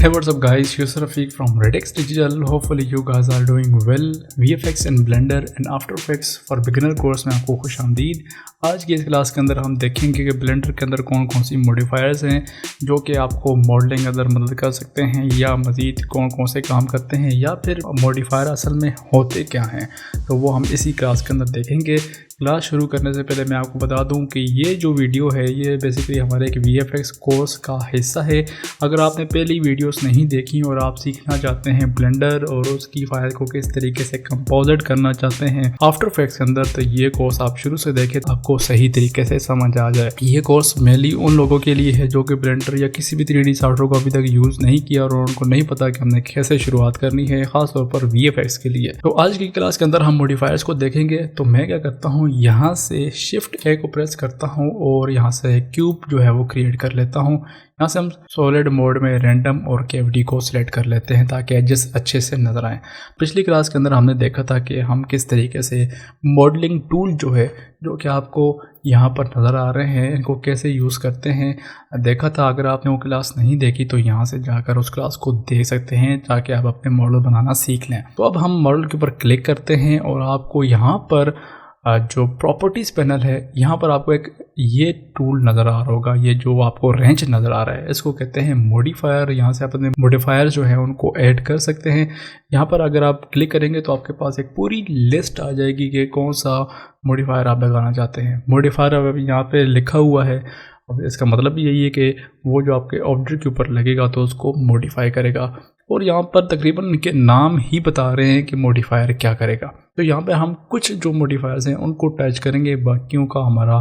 Hey, what's up guys, here's Rafiq from Redx Digital. Hopefully you guys are doing well. VFX in Blender and After Effects for Beginner course में आपको खुश आमदीद। आज की इस class के अंदर हम देखेंगे कि ब्लेंडर के अंदर कौन कौन सी मॉडिफायर्स हैं जो कि आपको मॉडलिंग के अंदर मदद कर सकते हैं, या मज़ीद कौन कौन से काम करते हैं, या फिर मॉडिफायर असल में होते क्या हैं। तो वो हम इसी क्लास के अंदर देखेंगे। क्लास शुरू करने से पहले मैं आपको बता दूं कि ये जो वीडियो है ये बेसिकली हमारे एक VFX कोर्स का हिस्सा है। अगर आपने पहली वीडियोस नहीं देखी और आप सीखना चाहते हैं ब्लेंडर और उसकी फाइल को किस तरीके से कंपोजिट करना चाहते हैं आफ्टर इफेक्ट्स के अंदर, तो ये कोर्स आप शुरू से देखें तो आपको सही तरीके से समझ आ जाए। ये कोर्स मेनली उन लोगों के लिए है जो कि ब्लेंडर या किसी भी 3D सॉफ्टवेयर को अभी तक यूज़ नहीं किया और उनको नहीं पता कि हमने कैसे शुरुआत करनी है, खासतौर पर VFX के लिए। तो आज की क्लास के अंदर हम मॉडिफायर्स को देखेंगे। तो मैं क्या करता हूँ, यहाँ से शिफ्ट A को प्रेस करता हूँ और यहाँ से क्यूब जो है वो क्रिएट कर लेता हूँ। यहाँ से हम सॉलिड मोड में रैंडम और कैविटी को सिलेक्ट कर लेते हैं ताकि एजेस अच्छे से नज़र आएँ। पिछली क्लास के अंदर हमने देखा था कि हम किस तरीके से मॉडलिंग टूल जो है, जो कि आपको यहाँ पर नज़र आ रहे हैं, इनको कैसे यूज़ करते हैं देखा था। अगर आपने वो क्लास नहीं देखी तो यहाँ से जाकर उस क्लास को देख सकते हैं ताकि आप अपने मॉडल बनाना सीख लें। तो अब हम मॉडल के ऊपर क्लिक करते हैं और आपको यहाँ पर जो प्रॉपर्टीज़ पैनल है, यहाँ पर आपको एक ये टूल नज़र आ रहा होगा, ये जो आपको रेंज नज़र आ रहा है, इसको कहते हैं मॉडिफायर। यहाँ से आप अपने मॉडिफायर जो है उनको ऐड कर सकते हैं। यहाँ पर अगर आप क्लिक करेंगे तो आपके पास एक पूरी लिस्ट आ जाएगी कि कौन सा मॉडिफायर आप लगाना चाहते हैं। मॉडिफायर अब यहाँ पे लिखा हुआ है, अब इसका मतलब भी यही है कि वो जो आपके ऑब्जेक्ट के ऊपर लगेगा तो उसको मॉडिफाई करेगा। और यहाँ पर तकरीबन इनके नाम ही बता रहे हैं कि मॉडिफायर क्या करेगा। तो यहाँ पे हम कुछ जो मॉडिफायर्स हैं उनको टच करेंगे, बाकियों का हमारा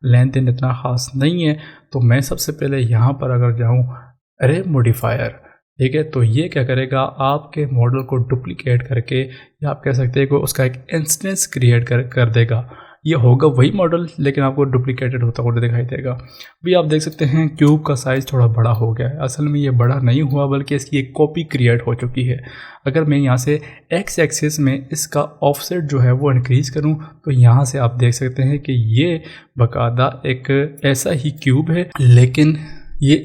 लेन देन इतना ख़ास नहीं है। तो मैं सबसे पहले यहाँ पर अगर जाऊँ अरे मॉडिफायर, ठीक है, तो ये क्या करेगा, आपके मॉडल को डुप्लीकेट करके, या आप कह सकते हैं कि उसका एक इंस्टेंस क्रिएट कर देगा। ये होगा वही मॉडल लेकिन आपको डुप्लीकेटेड होता हुआ दिखाई देगा। भी आप देख सकते हैं क्यूब का साइज़ थोड़ा बड़ा हो गया है। असल में ये बड़ा नहीं हुआ बल्कि इसकी एक कॉपी क्रिएट हो चुकी है। अगर मैं यहाँ से एक्स एक्सिस में इसका ऑफसेट जो है वो इंक्रीज़ करूँ तो यहाँ से आप देख सकते हैं कि ये बाकायदा एक ऐसा ही क्यूब है, लेकिन ये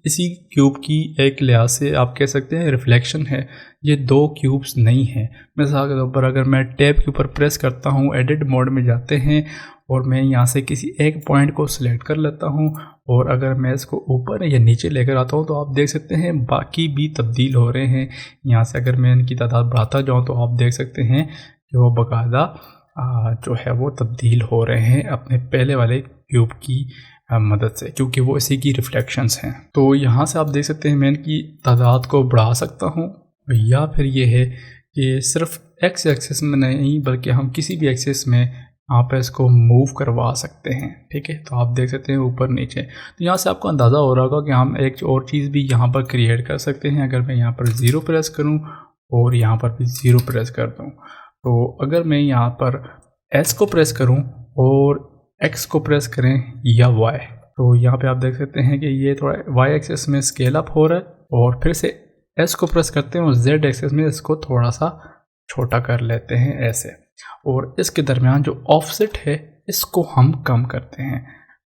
इसी क्यूब की एक लिहाज से आप कह सकते हैं रिफ्लेक्शन है। ये दो क्यूब्स नहीं हैं। मिसाल के तौर पर अगर मैं टैब के ऊपर प्रेस करता हूँ, एडिट मोड में जाते हैं और मैं यहाँ से किसी एक पॉइंट को सिलेक्ट कर लेता हूँ, और अगर मैं इसको ऊपर या नीचे लेकर आता हूँ तो आप देख सकते हैं बाकी भी तब्दील हो रहे हैं। यहाँ से अगर मैं इनकी तादाद बढ़ाता जाऊँ तो आप देख सकते हैं कि वो बाकायदा जो है वो तब्दील हो रहे हैं अपने पहले वाले क्यूब की मदद से, क्योंकि वो इसी की रिफ्लेक्शंस हैं। तो यहाँ से आप देख सकते हैं मैं इनकी तादाद को बढ़ा सकता हूँ, या फिर ये है कि सिर्फ एक्स एक्सिस में नहीं बल्कि हम किसी भी एक्सिस में यहाँ पर इसको मूव करवा सकते हैं। ठीक है, तो आप देख सकते हैं ऊपर नीचे। तो यहाँ से आपको अंदाज़ा हो रहा होगा कि हम एक और चीज़ भी यहाँ पर क्रिएट कर सकते हैं। अगर मैं यहाँ पर 0 प्रेस करूँ और यहाँ पर भी 0 प्रेस कर दूँ, तो अगर मैं यहाँ पर S को प्रेस करूँ और X को प्रेस करें या Y, तो यहाँ पे आप देख सकते हैं कि ये थोड़ा Y एक्सिस में स्केल अप हो रहा है, और फिर से S को प्रेस करते हैं और Z एक्सिस में इसको थोड़ा सा छोटा कर लेते हैं ऐसे, और इसके दरमियान जो ऑफसेट है इसको हम कम करते हैं।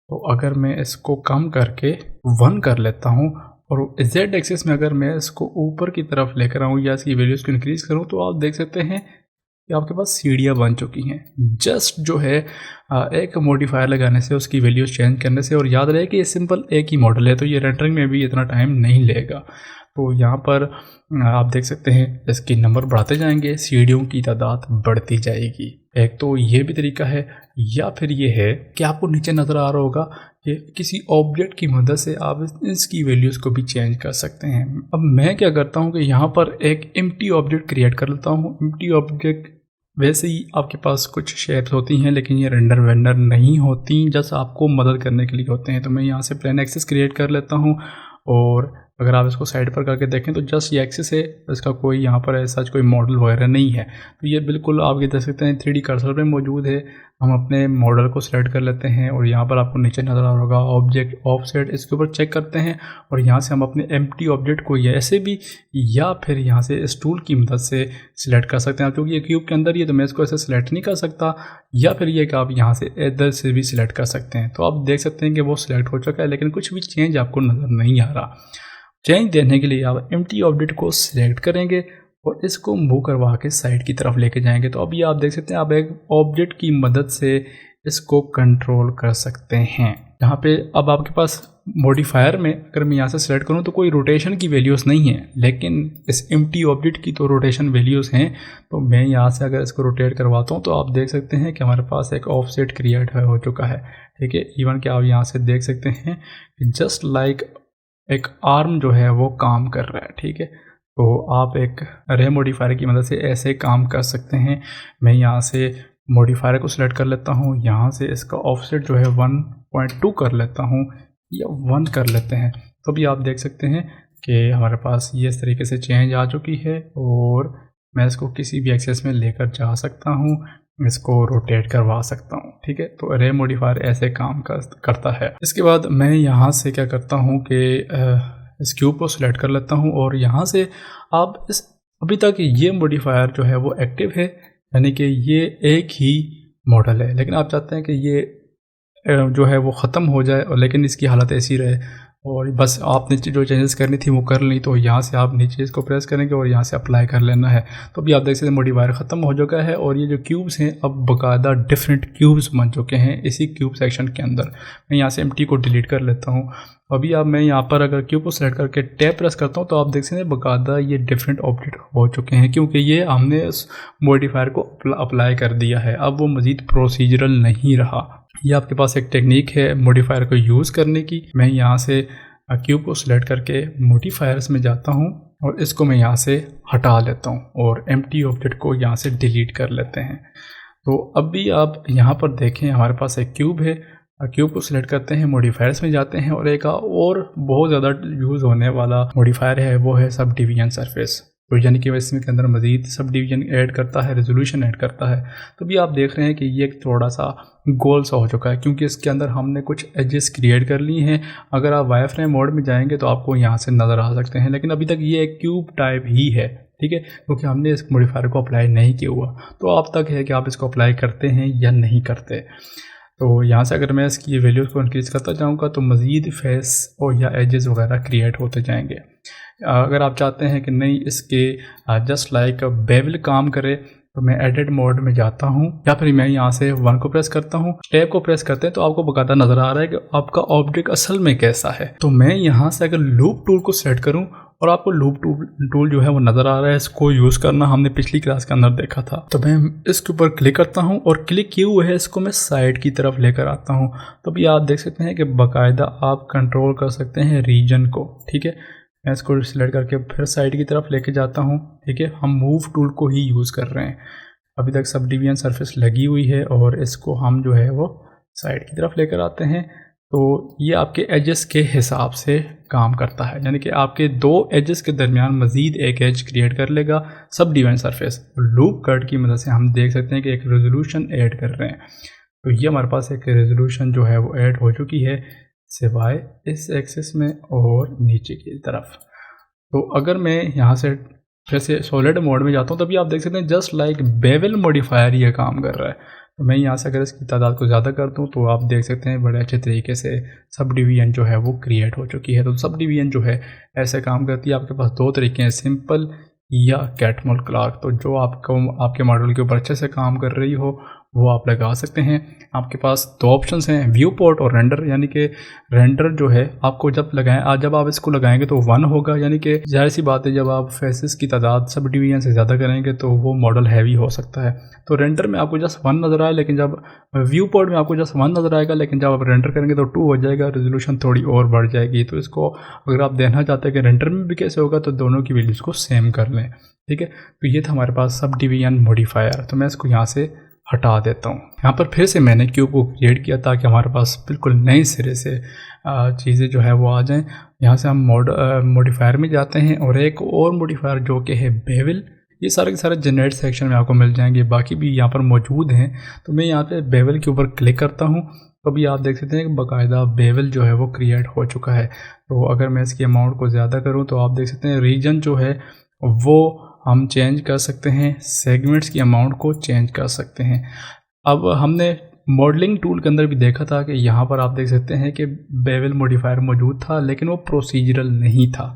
तो अगर मैं इसको कम करके 1 कर लेता हूँ और Z एक्सिस में अगर मैं इसको ऊपर की तरफ लेकर आऊँ या इसकी वैल्यूज़ को इंक्रीज़ करूँ तो आप देख सकते हैं कि आपके पास सीढ़ियाँ बन चुकी हैं। जस्ट जो है एक मॉडिफायर लगाने से, उसकी वैल्यूज़ चेंज करने से, और याद रहे कि ये सिंपल एक ही मॉडल है तो ये रेंडरिंग में भी इतना टाइम नहीं लेगा। तो यहाँ पर आप देख सकते हैं इसकी नंबर बढ़ाते जाएंगे, सीढ़ियों की तादाद बढ़ती जाएगी। एक तो ये भी तरीका है, या फिर ये है कि आपको नीचे नज़र आ रहा होगा कि किसी ऑब्जेक्ट की मदद से आप इसकी वैल्यूज़ को भी चेंज कर सकते हैं। अब मैं क्या करता हूँ कि यहाँ पर एक एम्प्टी ऑब्जेक्ट क्रिएट कर लेता हूँ। एम्प्टी ऑब्जेक्ट वैसे ही आपके पास कुछ शेप्स होती हैं लेकिन ये रेंडर वेंडर नहीं होती, जस्ट आपको मदद करने के लिए होते हैं। तो मैं यहाँ से प्लेन एक्सिस क्रिएट कर लेता हूँ, और अगर आप इसको साइड पर करके देखें तो जस्ट ये एक्सिस है, इसका कोई यहाँ पर ऐसा कोई मॉडल वगैरह नहीं है। तो ये बिल्कुल आप ये देख सकते हैं 3D कर्सर पे मौजूद है। हम अपने मॉडल को सिलेक्ट कर लेते हैं और यहाँ पर आपको नीचे नज़र आ रहा होगा ऑब्जेक्ट ऑफसेट, इसके ऊपर चेक करते हैं और यहाँ से हम अपने एम्प्टी ऑब्जेक्ट को ऐसे भी या फिर यहाँ से इस टूल की मदद से सिलेक्ट कर सकते हैं। क्योंकि ये क्यूब के अंदर ही है तो मैं इसको ऐसे सिलेक्ट नहीं कर सकता, या फिर ये कि आप यहाँ से इधर से भी सिलेक्ट कर सकते हैं। तो आप देख सकते हैं कि वो सिलेक्ट हो चुका है लेकिन कुछ भी चेंज आपको नज़र नहीं आ रहा। चेंज देने के लिए आप एम्प्टी ऑब्जेक्ट को सिलेक्ट करेंगे और इसको मूव करवा के साइड की तरफ लेके जाएंगे। तो अभी आप देख सकते हैं आप एक ऑब्जेक्ट की मदद से इसको कंट्रोल कर सकते हैं। यहाँ पे अब आपके पास मॉडिफायर में अगर मैं यहाँ से सिलेक्ट करूँ तो कोई रोटेशन की वैल्यूज़ नहीं है, लेकिन इस एम्प्टी ऑब्जेक्ट की तो रोटेशन वैल्यूज़ हैं। तो मैं यहाँ से अगर इसको रोटेट करवाता हूँ तो आप देख सकते हैं कि हमारे पास एक ऑफसेट क्रिएट हो चुका है। ठीक है, इवन कि आप यहाँ से देख सकते हैं कि जस्ट लाइक एक आर्म जो है वो काम कर रहा है। ठीक है, तो आप एक रे मॉडिफायर की मदद से ऐसे काम कर सकते हैं। मैं यहाँ से मॉडिफायर को सिलेक्ट कर लेता हूँ, यहाँ से इसका ऑफसेट जो है 1.2 कर लेता हूँ या 1 कर लेते हैं। तो अभी आप देख सकते हैं कि हमारे पास ये इस तरीके से चेंज आ चुकी है और मैं इसको किसी भी एक्सेस में लेकर जा सकता हूँ, इसको रोटेट करवा सकता हूँ। ठीक है, तो रे मॉडिफायर ऐसे काम करता है। इसके बाद मैं यहाँ से क्या करता हूँ कि इस क्यूब को सिलेक्ट कर लेता हूँ और यहाँ से आप इस अभी तक ये मॉडिफायर जो है वो एक्टिव है, यानी कि ये एक ही मॉडल है, लेकिन आप चाहते हैं कि ये जो है वो ख़त्म हो जाए और लेकिन इसकी हालत ऐसी रहे और बस आपने जो चेंजेस करनी थी वो कर ली। तो यहाँ से आप नीचे इसको प्रेस करेंगे और यहाँ से अप्लाई कर लेना है। तो अभी आप देख सकते हैं मॉडिफायर ख़त्म हो चुका है और ये जो क्यूब्स हैं अब बाकायदा डिफरेंट क्यूब्स बन चुके हैं इसी क्यूब सेक्शन के अंदर। मैं यहाँ से एम्प्टी को डिलीट कर लेता हूँ। अभी अब मैं यहाँ पर अगर क्यूब को सेलेक्ट करके टैब प्रेस करता हूँ तो आप देख सकते हैं बाकायदा ये डिफरेंट ऑब्जेक्ट हो चुके हैं, क्योंकि ये हमने उस मॉडिफायर को अप्लाई कर दिया है। अब वो मज़ीद प्रोसीजरल नहीं रहा। ये आपके पास एक टेक्निक है मॉडिफायर को यूज़ करने की। मैं यहाँ से क्यूब को सिलेक्ट करके मॉडिफायर्स में जाता हूँ और इसको मैं यहाँ से हटा लेता हूँ और एम्प्टी ऑब्जेक्ट को यहाँ से डिलीट कर लेते हैं। तो अब भी आप यहाँ पर देखें हमारे पास एक क्यूब है, क्यूब को सिलेक्ट करते हैं, मॉडिफायर्स में जाते हैं और एक और बहुत ज़्यादा यूज़ होने वाला मॉडिफायर है वो है सब डिवीजन सरफेस। तो यानी कि इसमें के अंदर मज़ीद सब डिवीजन ऐड करता है, रेजोल्यूशन ऐड करता है। तो भी आप देख रहे हैं कि ये थोड़ा सा गोल सा हो चुका है, क्योंकि इसके अंदर हमने कुछ एजेस क्रिएट कर ली हैं। अगर आप वायर फ्रेम मोड में जाएंगे तो आपको यहाँ से नज़र आ सकते हैं, लेकिन अभी तक ये एक क्यूब टाइप ही है। ठीक है, क्योंकि हमने इस मॉडिफायर को अप्लाई नहीं किया हुआ। तो आप तक है कि आप इसको अप्लाई करते हैं या नहीं करते। तो यहाँ से अगर मैं इसकी वैल्यूज़ को इंक्रीज़ करता जाऊँगा तो मज़ीद फेस और या एजेस वगैरह क्रिएट होते जाएंगे। अगर आप चाहते हैं कि नहीं इसके जस्ट लाइक बेवल काम करे तो मैं एडिट मोड में जाता हूँ या फिर मैं यहाँ से 1 को प्रेस करता हूँ। टैब को प्रेस करते हैं तो आपको बाकायदा नज़र आ रहा है कि आपका ऑब्जेक्ट असल में कैसा है। तो मैं यहाँ से अगर लूप टूल को सेलेक्ट करूँ और आपको लूप टूल जो है वो नज़र आ रहा है, इसको यूज़ करना हमने पिछली क्लास के अंदर देखा था। तो मैं इसके ऊपर क्लिक करता हूँ और क्लिक किए हुए है इसको मैं साइड की तरफ लेकर आता हूँ। तो अभी आप देख सकते हैं कि बाकायदा आप कंट्रोल कर सकते हैं रीजन को। ठीक है, मैं इसको सिलेक्ट करके फिर साइड की तरफ लेके जाता हूँ। ठीक है, हम मूव टूल को ही यूज़ कर रहे हैं। अभी तक सब डिवीजन सरफेस लगी हुई है और इसको हम जो है वो साइड की तरफ लेकर आते हैं। तो ये आपके एजेस के हिसाब से काम करता है, यानी कि आपके 2 एजेस के दरमियान मज़ीद एक एज क्रिएट कर लेगा sub division surface. Loop cut की मदद से हम देख सकते हैं कि एक रेजोल्यूशन ऐड कर रहे हैं। तो ये हमारे पास एक रेजोल्यूशन जो है वो ऐड हो चुकी है, सिवाय इस एक्सिस में और नीचे की तरफ। तो अगर मैं यहाँ से फिर से सॉलिड मोड में जाता हूँ तभी आप देख सकते हैं जस्ट लाइक बेवल मॉडिफायर ये काम कर रहा है। तो मैं यहाँ से अगर इसकी तादाद को ज़्यादा कर दूँ तो आप देख सकते हैं बड़े अच्छे तरीके से सब डिवीजन जो है वो क्रिएट हो चुकी है। तो सब डिवीजन जो है ऐसे काम करती है। आपके पास 2 तरीके हैं, सिंपल या कैटमल क्लॉक। तो जो आपके मॉडल के ऊपर अच्छे से काम कर रही हो वो आप लगा सकते हैं। आपके पास 2 ऑप्शंस हैं, व्यू पोर्ट और रेंडर। यानी कि रेंडर जो है आपको जब आप इसको लगाएंगे तो 1 होगा, यानी कि जाहिर सी बात है जब आप फेसेस की तादाद सब डिवीजन से ज़्यादा करेंगे तो वो मॉडल हैवी हो सकता है। तो रेंडर में आपको जस्ट 1 नज़र आए, लेकिन जब व्यू पोर्ट में आपको जस्ट 1 नज़र आएगा, लेकिन जब आप रेंडर करेंगे तो 2 हो जाएगा, रेजोल्यूशन थोड़ी और बढ़ जाएगी। तो इसको अगर आप देखना चाहते हैं कि रेंडर में भी कैसे होगा तो दोनों की वैल्यूज़ को सेम कर लें। ठीक है, तो ये था हमारे पास सब डिवीजन मॉडिफायर। तो मैं इसको यहाँ से हटा देता हूँ। यहाँ पर फिर से मैंने क्यूब को क्रिएट किया ताकि हमारे पास बिल्कुल नए सिरे से चीज़ें जो है वो आ जाएं। यहाँ से हम मॉडिफायर में जाते हैं और एक और मॉडिफायर जो कि है बेवल। ये सारे के सारे जनरेट सेक्शन में आपको मिल जाएंगे, बाकी भी यहाँ पर मौजूद हैं। तो मैं यहाँ पे बेवल के ऊपर क्लिक करता हूँ तो अभी आप देख सकते हैं कि बाकायदा बेवल जो है वो क्रिएट हो चुका है। तो अगर मैं इसकी अमाउंट को ज़्यादा करूँ तो आप देख सकते हैं रीजन जो है वो हम चेंज कर सकते हैं, सेगमेंट्स की अमाउंट को चेंज कर सकते हैं। अब हमने मॉडलिंग टूल के अंदर भी देखा था कि यहाँ पर आप देख सकते हैं कि बेवल मॉडिफायर मौजूद था, लेकिन वो प्रोसीजरल नहीं था।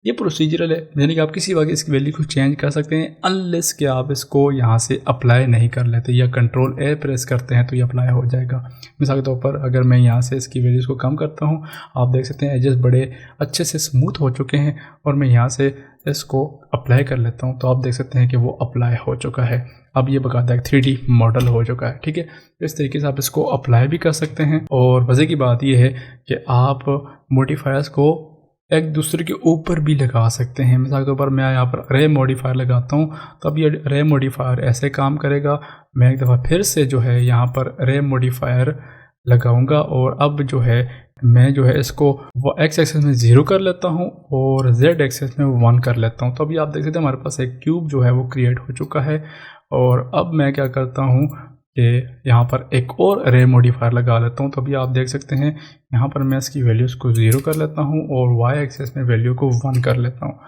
ये प्रोसीजरल है, यानी कि आप किसी वक्त इसकी वैल्यू को चेंज कर सकते हैं अनलेस कि आप इसको यहाँ से अप्लाई नहीं कर लेते या कंट्रोल ए प्रेस करते हैं तो ये अप्लाई हो जाएगा। मिसाल के तौर पर अगर मैं यहाँ से इसकी वैल्यूज़ को कम करता हूँ, आप देख सकते हैं एजेस बड़े अच्छे से स्मूथ हो चुके हैं और मैं यहाँ से इसको अप्लाई कर लेता हूँ तो आप देख सकते हैं कि वो अप्लाई हो चुका है। अब ये बकायदा एक 3D मॉडल हो चुका है। ठीक है, इस तरीके से आप इसको अप्लाई भी कर सकते हैं। और मज़े की बात यह है कि आप मॉडिफायर्स को एक दूसरे के ऊपर भी लगा सकते हैं। मिसाल के तौर पर मैं यहाँ पर रे मॉडिफायर लगाता हूँ तो अब ये रे मॉडिफायर ऐसे काम करेगा। मैं एक दफ़ा फिर से जो है यहाँ पर रे मॉडिफायर लगाऊंगा और अब जो है मैं जो है इसको वो एक्स एक्सेस में 0 कर लेता हूँ और जेड एक्सेस में 1 कर लेता हूँ। तो अभी आप देख सकते हैं हमारे पास एक क्यूब जो है वो क्रिएट हो चुका है। और अब मैं क्या करता हूँ कि यहाँ पर एक और रे मॉडिफायर लगा लेता हूँ। तो अभी आप देख सकते हैं यहाँ पर मैं इसकी वैल्यूज़ को 0 कर लेता हूँ और वाई एक्सेस में वैल्यू को 1 कर लेता हूँ।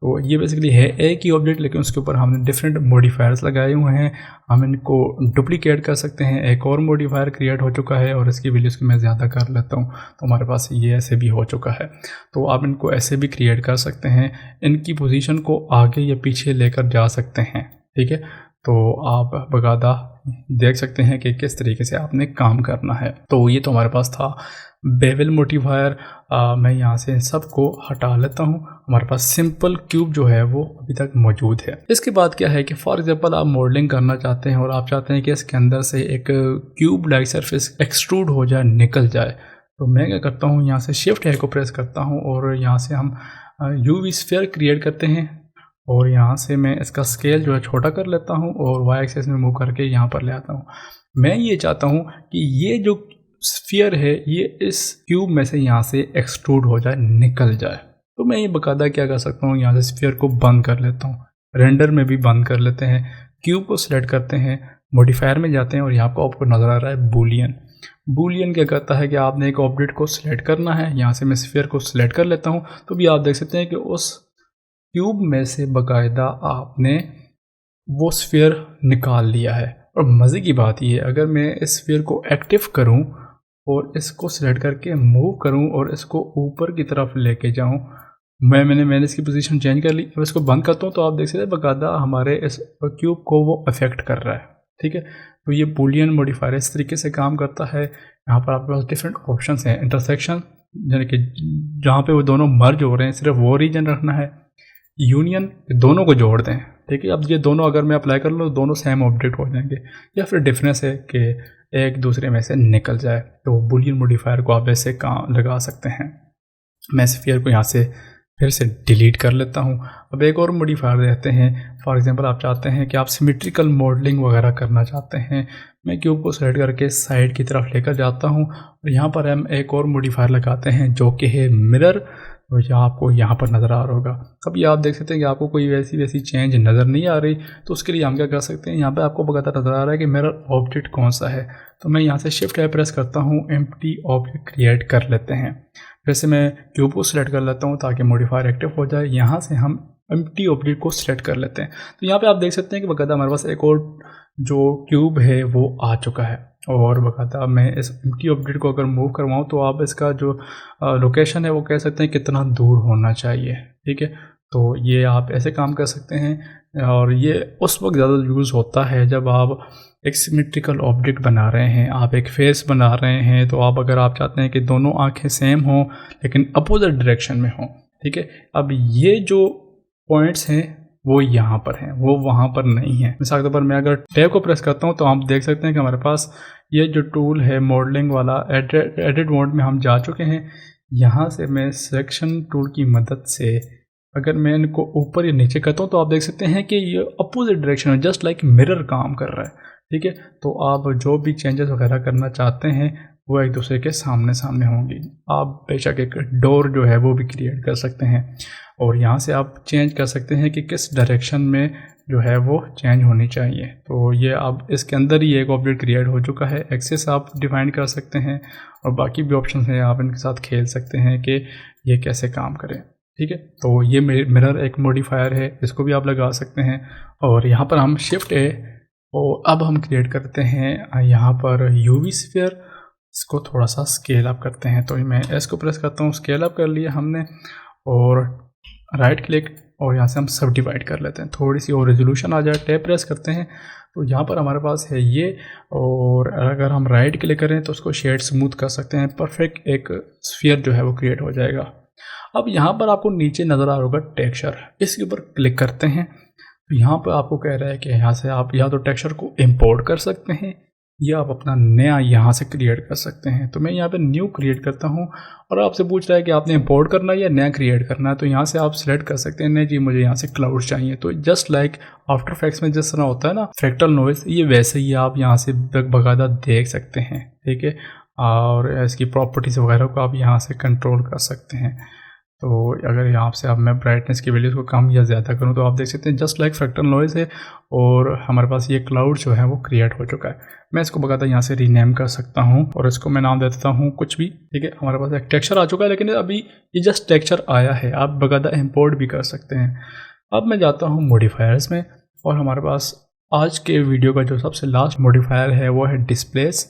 तो ये बेसिकली है एक ही ऑब्जेक्ट, लेकिन उसके ऊपर हमने डिफरेंट मॉडिफायर्स लगाए हुए हैं। हम इनको डुप्लीकेट कर सकते हैं। एक और मॉडिफायर क्रिएट हो चुका है और इसकी वैल्यूज़ को मैं ज़्यादा कर लेता हूँ तो हमारे पास ये ऐसे भी हो चुका है। तो आप इनको ऐसे भी क्रिएट कर सकते हैं, इनकी पोजीशन को आगे या पीछे लेकर जा सकते हैं। ठीक है, तो आप बकायदा देख सकते हैं कि किस तरीके से आपने काम करना है। तो ये तो हमारे पास था बेवल मॉडिफायर। मैं यहाँ से इन सब को हटा लेता हूँ। हमारे पास सिंपल क्यूब जो है वो अभी तक मौजूद है। इसके बाद क्या है कि फॉर एग्जांपल आप मॉडलिंग करना चाहते हैं और आप चाहते हैं कि इसके अंदर से एक क्यूब लाइक सरफेस एक्सट्रूड हो जाए, निकल जाए। तो मैं क्या करता हूँ, यहाँ से शिफ्ट है को प्रेस करता हूँ और यहाँ से हम यूवी स्फीयर क्रिएट करते हैं और यहाँ से मैं इसका स्केल जो है छोटा कर लेता हूँ और वाई एक्सेस में मूव करके यहाँ पर ले आता हूँ। मैं ये चाहता हूँ कि ये जो स्फीयर है ये इस क्यूब में से यहाँ से एक्सट्रूड हो जाए, निकल जाए। तो मैं ये बकायदा क्या कर सकता हूँ, यहाँ से स्फीयर को बंद कर लेता हूँ। रेंडर में भी बंद कर लेते हैं, क्यूब को सिलेक्ट करते हैं, मॉडिफायर में जाते हैं और यहाँ पर आपको नज़र आ रहा है बूलियन। बूलियन क्या करता है कि आपने एक ऑब्जेक्ट को सिलेक्ट करना है। यहाँ से मैं स्फीयर को सिलेक्ट कर लेता हूँ तो भी आप देख सकते हैं कि उस क्यूब में से बाकायदा आपने वो स्फीयर निकाल लिया है। और मज़े की बात ये है, अगर मैं इस स्फीयर को एक्टिव करूं और इसको सिलेक्ट करके मूव करूं और इसको ऊपर की तरफ लेके जाऊं, मैंने इसकी पोजीशन चेंज कर ली। अब इसको बंद करता हूं तो आप देख सकते हैं बाकायदा हमारे इस क्यूब को वो अफेक्ट कर रहा है। ठीक है, तो ये बूलियन मॉडिफायर इस तरीके से काम करता है। यहाँ पर आपके पास डिफरेंट ऑप्शंस हैं। इंटरसेक्शन, यानी कि जहाँ पे वो दोनों मर्ज हो रहे हैं सिर्फ वो रीजन रखना है। यूनियन, दोनों को जोड़ दें। ठीक है, अब ये दोनों अगर मैं अप्लाई कर लूँ तो दोनों सेम ऑब्जेक्ट हो जाएंगे। या फिर डिफरेंस है कि एक दूसरे में से निकल जाए। तो बूलियन मॉडिफायर को आप ऐसे काम लगा सकते हैं। मैं स्फीयर को यहाँ से फिर से डिलीट कर लेता हूँ। अब एक और मॉडिफायर रहते हैं। फॉर एग्जांपल आप चाहते हैं कि आप सिमेट्रिकल मॉडलिंग वगैरह करना चाहते हैं। मैं क्यूब को सेलेक्ट करके साइड की तरफ लेकर जाता हूँ और यहाँ पर हम एक और मॉडिफायर लगाते हैं जो कि है मिरर। तो यह आपको यहाँ पर नज़र आ रहा होगा। अब ये आप देख सकते हैं कि आपको कोई वैसी चेंज नज़र नहीं आ रही, तो उसके लिए हम क्या कर सकते हैं, यहाँ पे आपको बताता नज़र आ रहा है कि मेरा ऑब्जेक्ट कौन सा है। तो मैं यहाँ से शिफ्ट प्रेस करता हूँ, एम्प्टी ऑब्जेक्ट क्रिएट कर लेते हैं। वैसे मैं क्यूब को सिलेक्ट कर लेता हूँ ताकि मॉडिफायर एक्टिव हो जाए। यहाँ से हम एम्प्टी ऑब्जेक्ट को सिलेक्ट कर लेते हैं। तो यहाँ पे आप देख सकते हैं कि बकायदा हमारे पास एक और जो क्यूब है वो आ चुका है। और बकायदा मैं इस एम्प्टी ऑब्जेक्ट को अगर मूव करवाऊँ तो आप इसका जो लोकेशन है वो कह सकते हैं कितना दूर होना चाहिए। ठीक है, तो ये आप ऐसे काम कर सकते हैं। और ये उस वक्त ज़्यादा यूज़ होता है जब आप एक सिमेट्रिकल ऑब्जेक्ट बना रहे हैं, आप एक फेस बना रहे हैं। तो आप अगर आप चाहते हैं कि दोनों आंखें सेम हों लेकिन अपोजिट डायरेक्शन में हों। ठीक है, अब ये जो पॉइंट्स हैं वो यहाँ पर हैं, वो वहाँ पर नहीं है। मिसाल के तौर पर मैं अगर टैब को प्रेस करता हूँ तो आप देख सकते हैं कि हमारे पास ये जो टूल है मॉडलिंग वाला, एडिट मोड में हम जा चुके हैं। यहाँ से मैं सिलेक्शन टूल की मदद से अगर मैं इनको ऊपर या नीचे करता हूँ तो आप देख सकते हैं कि ये अपोजिट डायरेक्शन में जस्ट लाइक मिरर काम कर रहा है। ठीक है, तो आप जो भी चेंजेस वगैरह करना चाहते हैं वो एक दूसरे के सामने सामने होंगी। आप बेशक एक डोर जो है वो भी क्रिएट कर सकते हैं और यहाँ से आप चेंज कर सकते हैं कि किस डायरेक्शन में जो है वो चेंज होनी चाहिए। तो ये अब इसके अंदर ही एक ऑब्जेक्ट क्रिएट हो चुका है। एक्सेस आप डिफाइन कर सकते हैं और बाकी भी ऑप्शन हैं, आप इनके साथ खेल सकते हैं कि ये कैसे काम करें। ठीक है, तो ये मिरर एक मॉडिफायर है, इसको भी आप लगा सकते हैं। और यहाँ पर हम शिफ्ट और अब हम क्रिएट करते हैं यहाँ पर यूवी स्फीयर, इसको थोड़ा सा स्केल अप करते हैं। तो मैं इसको प्रेस करता हूँ, स्केल अप कर लिया हमने, और राइट क्लिक और यहाँ से हम सब डिवाइड कर लेते हैं, थोड़ी सी और रेजोल्यूशन आ जाए, टैप प्रेस करते हैं तो यहाँ पर हमारे पास है ये। और अगर हम राइट क्लिक करें तो उसको शेड स्मूथ कर सकते हैं, परफेक्ट एक स्फीयर जो है वो क्रिएट हो जाएगा। अब यहाँ पर आपको नीचे नज़र आ रहा होगा टेक्सचर, इसके ऊपर क्लिक करते हैं तो यहाँ पर आपको कह रहा है कि यहाँ से आप या तो टेक्सचर को इंपोर्ट कर सकते हैं या आप अपना नया यहाँ से क्रिएट कर सकते हैं। तो मैं यहाँ पे न्यू क्रिएट करता हूँ और आपसे पूछ रहा है कि आपने इंपोर्ट करना है या नया क्रिएट करना है। तो यहाँ से आप सिलेक्ट कर सकते हैं, नहीं जी मुझे यहाँ से क्लाउड चाहिए। तो जस्ट लाइक आफ्टर इफेक्ट्स में जिस तरह होता है ना फ्रैक्टल नॉइज़, ये वैसे ही आप यहाँ से बकायदा देख सकते हैं, ठीक है। और इसकी प्रॉपर्टीज़ वगैरह को आप यहाँ से कंट्रोल कर सकते हैं। तो अगर यहाँ से अब मैं ब्राइटनेस की वैल्यूज़ को कम या ज़्यादा करूँ तो आप देख सकते हैं जस्ट लाइक फ्रैक्टल नॉइज़ है और हमारे पास ये क्लाउड जो है वो क्रिएट हो चुका है। मैं इसको बकायदा यहाँ से रीनेम कर सकता हूँ और इसको मैं नाम दे देता हूँ कुछ भी, ठीक है। हमारे पास एक टेक्सचर आ चुका है, लेकिन अभी ये जस्ट टेक्सचर आया है, आप बकायदा इंपोर्ट भी कर सकते हैं। अब मैं जाता हूँ मॉडिफायर्स में और हमारे पास आज के वीडियो का जो सबसे लास्ट मॉडिफायर है वो है डिस्प्लेस।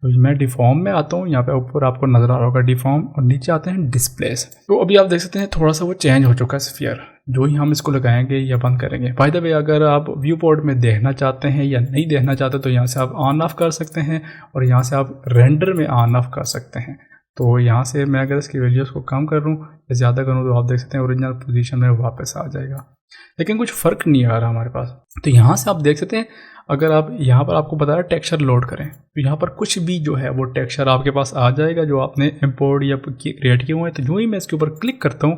तो मैं डिफॉर्म में आता हूँ, यहाँ पे ऊपर आपको नज़र आ रहा होगा डिफॉर्म, और नीचे आते हैं डिस्प्लेस। तो अभी आप देख सकते हैं थोड़ा सा वो चेंज हो चुका है स्फीयर, जो ही हम इसको लगाएंगे या बंद करेंगे। बाय द वे अगर आप व्यू पोर्ट में देखना चाहते हैं या नहीं देखना चाहते तो यहाँ से आप ऑन ऑफ कर सकते हैं और यहाँ से आप रेंडर में ऑन ऑफ कर सकते हैं। तो यहाँ से मैं अगर इसकी वैल्यूज़ को कम कर लूँ या ज़्यादा करूँ तो आप देख सकते हैं ओरिजिनल पोजीशन में वापस आ जाएगा, लेकिन कुछ फ़र्क नहीं आ रहा हमारे पास। तो यहाँ से आप देख सकते हैं अगर आप यहाँ पर आपको बताया टेक्सचर लोड करें तो यहाँ पर कुछ भी जो है वो टेक्सचर आपके पास आ जाएगा जो आपने इंपोर्ट या क्रिएट किए हुए हैं। तो जो ही मैं इसके ऊपर क्लिक करता हूँ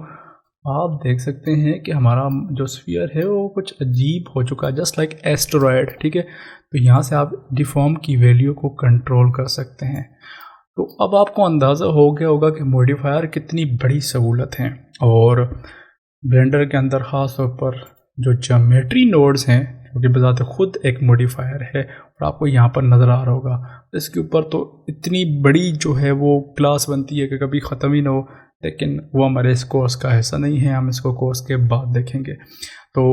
आप देख सकते हैं कि हमारा जो स्फीयर है वो कुछ अजीब हो चुका है, जस्ट लाइक एस्टेरॉयड, ठीक है। तो यहाँ से आप डिफॉर्म की वैल्यू को कंट्रोल कर सकते हैं। तो अब आपको अंदाज़ा हो गया होगा कि मॉडिफायर कितनी बड़ी सहूलत है। और ब्लेंडर के अंदर ख़ास तौर पर जो ज्योमेट्री नोड्स हैं क्योंकि बजाते खुद एक मॉडिफायर है और आपको यहाँ पर नज़र आ रहा होगा, इसके ऊपर तो इतनी बड़ी जो है वो क्लास बनती है कि कभी ख़त्म ही ना हो। लेकिन वो हमारे इस कोर्स का हिस्सा नहीं है, हम इसको कोर्स के बाद देखेंगे। तो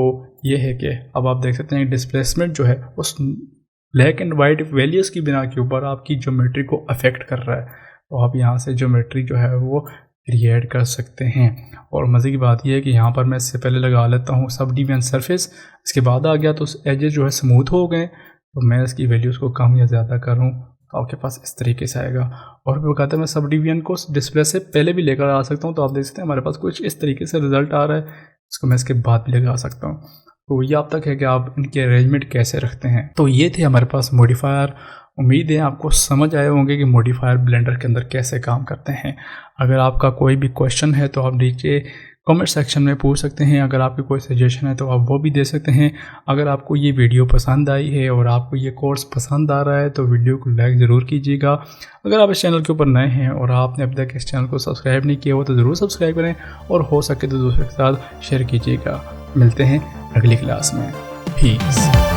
ये है कि अब आप देख सकते हैं डिस्प्लेसमेंट जो है उस ब्लैक एंड वाइट वैल्यूज़ की बिना के ऊपर आपकी ज्योमेट्री को अफेक्ट कर रहा है। तो आप यहाँ से ज्योमेट्री जो है वो क्रिएट कर सकते हैं। और मज़े की बात यह है कि यहाँ पर मैं इससे पहले लगा लेता हूँ सब डिवीजन सरफेस, इसके बाद आ गया तो एजेस जो है स्मूथ हो गए। तो मैं इसकी वैल्यूज़ को कम या ज़्यादा करूँ तो आपके पास इस तरीके से आएगा। और भी कहते हैं मैं सब डिवीजन को डिस्प्ले से पहले भी लेकर आ सकता हूँ। तो आप देख सकते हैं हमारे पास कुछ इस तरीके से रिजल्ट आ रहा है, इसको मैं इसके बाद भी लेकर आ सकता हूँ। तो ये आप तक है कि आप इनके अरेंजमेंट कैसे रखते हैं। तो ये थे हमारे पास मॉडिफायर। उम्मीद है आपको समझ आए होंगे कि मॉडिफायर ब्लेंडर के अंदर कैसे काम करते हैं। अगर आपका कोई भी क्वेश्चन है तो आप नीचे कमेंट सेक्शन में पूछ सकते हैं। अगर आपकी कोई सजेशन है तो आप वो भी दे सकते हैं। अगर आपको ये वीडियो पसंद आई है और आपको ये कोर्स पसंद आ रहा है तो वीडियो को लाइक ज़रूर कीजिएगा। अगर आप इस चैनल के ऊपर नए हैं और आपने अब तक इस चैनल को सब्सक्राइब नहीं किया हो तो ज़रूर सब्सक्राइब करें और हो सके तो दूसरे के साथ शेयर कीजिएगा। मिलते हैं अगली क्लास में। पीस।